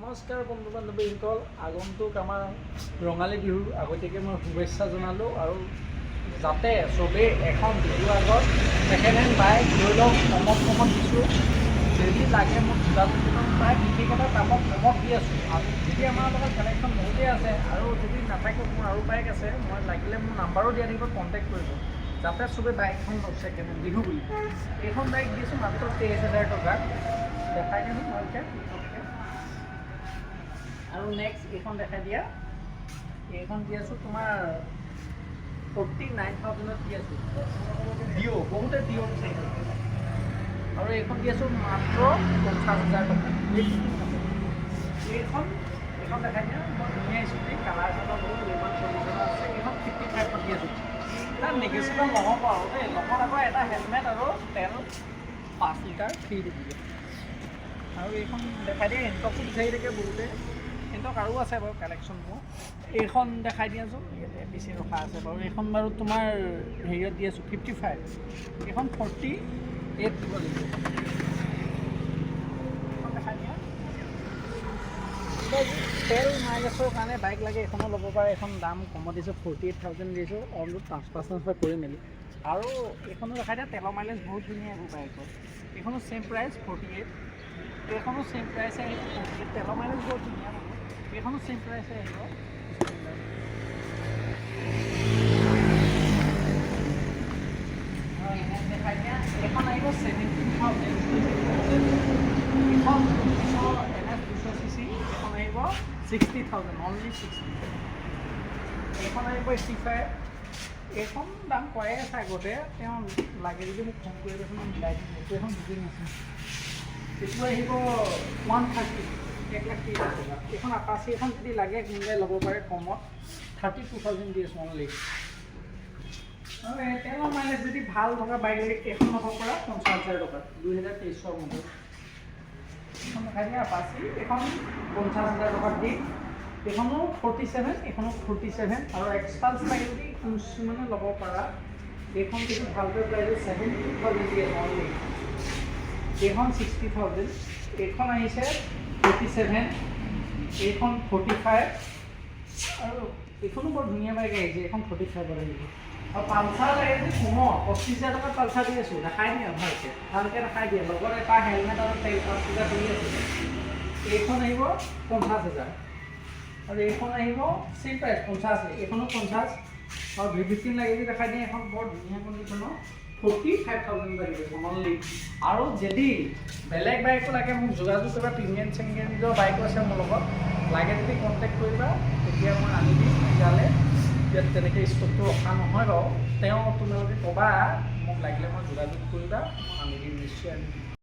নমস্কাৰ বন্ধু বান্ধৱীসকল, আগন্তুক আমাৰ ৰঙালী বিহুৰ আগতীয়াকৈ মই শুভেচ্ছা জনালোঁ আৰু যাতে চবেই এখন বিহুৰ আগত ছেকেণ্ড হেণ্ড বাইক লৈ লওক। কমত দিছোঁ, যদি লাগে মোক প্ৰায় বিশেষ এটা দামত কমত দি আছোঁ। আৰু যদি আমাৰ লগত কালেকশ্যন বহুতেই আছে আৰু যদি নাথাকে মোৰ আৰু বাইক আছে, মই লাগিলে মোৰ নাম্বাৰো দিয়া থাকিব, কণ্টেক্ট কৰিব যাতে চবেই বাইকখন লওক ছেকেণ্ড হেণ্ড বিহু বুলি। এইখন বাইক দিছোঁ মাত্ৰ 23,000 টকাত। দেখাই দিম ভালকৈ। আৰু নেক্সট এইখন দেখাই দিয়া, এইখন দি আছোঁ তোমাৰ 49,000 দি আছোঁ। ডিঅ' বহুতে ডিঅ' বিচাৰিছে আৰু এইখন দি আছোঁ মাত্ৰ 50,000 টকা। এইখন দেখাই দিয়া, মই ধুনীয়া স্কুটি, কালাৰ চালাৰ বহুত ইমান কণ্ডিশ্যন আছে। এইখন 55,000 দি আছোঁ। তাত নেগেচিবল নহ'ব আৰু দেই। লগত আকৌ এটা হেলমেট আৰু তেল 5 লিটাৰ ফ্ৰী দি দিয়ে। আৰু এইখন দেখাই দিয়ে, এণ্টকো বিচাৰি থাকে বহুতে। এণ্টক আৰু আছে বাৰু কালেকশ্যনবোৰ। এইখন দেখাই দিয়াচোন, ইয়াতে বেছি ৰখা আছে বাৰু। এইখন বাৰু তোমাৰ হেৰিয়ত দি আছোঁ 55। এইখন 48 দিব লাগিব। এইখন দেখাই দিয়া, তেল মাইলেজৰ কাৰণে বাইক লাগে এইখনো ল'ব পাৰে। এইখন দাম কমত দিছোঁ, 48,000 দিছোঁ। অলমোষ্ট ট্ৰান্সফাৰ কৰি মেলি। আৰু এইখনো দেখাই দিয়া, তেলৰ মাইলেজ বহুত ধুনীয়া আহিব বাইকৰ। এইখনো ছেইম প্ৰাইচ 48। এইখনো ছেইম প্ৰাইচে আহিব 48। তেলৰ মাইলেজ বহুত ধুনীয়া হ'ব। এইখনো ছেইম প্ৰাইচে আহিব। দেখাই দিয়া, এইখন আহিব 17,000। এইখন NS 200cc, এইখন আহিব 60,000, অনলি 60। এইখন আহিব 85। এইখন দাম কয়ে আছে আগতে, তেওঁ লাগে যদি মোক ফোন কৰি দেখোন মিলাই দিম। এইটো এখন বুকিং আছে। এইটো আহিব 130, 1,30,000 টকা। এইখন আপাচি, এখন যদি লাগে কোনোবাই ল'ব পাৰে কমত, 32,000 দি আছোঁ অনলি। আৰু তেলৰ মাইলেজ যদি ভাল থকা বাইক লাগে এইখন ল'ব পৰা 50,000 টকা, 2023 মডেল। এইখন দেখাই দিয়া আপাচি, এইখন 50,000 টকাত দি। এইখনো 47, এইখনো 47। আৰু এক্সপালছ লাগে যদি কিছুমানে ল'ব পাৰা। এইখন যদি ভালকৈ প্ৰাইজ 72,000 দি আছে অনলি। এইখন 60,000। এইখন আহিছে 47, এইখন 45। আৰু এইখনো বৰ ধুনীয়া বাইক আহিছে, এইখন 45 আহিব। আৰু পালচাৰ লাগে যদি কমত 25,000 টকাত পালচাৰ দি আছোঁ। দেখাই দিয়া ভালকৈ দেখাই দিয়ে। লগত এটা হেলমেট আৰু তেল 5 লিটাৰ দি আছোঁ। এইখন আহিব 50,000 আৰু এইখন আহিব ছেইম প্ৰাইচ 50। এইখনো 50। আৰু V15 লাগে যদি দেখাই দিয়ে, এখন বৰ ধুনীয়া কণ্ডিশ্যনৰ 45,000 লাগিব অনলি। আৰু যদি বেলেগ বাইকো লাগে মোক যোগাযোগ কৰিবা। প্ৰিমিয়াম চেংগেঞ্জৰ বাইকো আছে মোৰ লগত, লাগে যদি কণ্টেক্ট কৰিবা, তেতিয়া মই আনি দিম। তেতিয়াহ'লে ইয়াত তেনেকৈ ষ্টকটো ৰখা নহয় বাৰু। তোমালোকে ক'বা মোক লাগিলে, মই যোগাযোগ কৰিবা, মই আনি দিম, নিশ্চয় আনি দিম।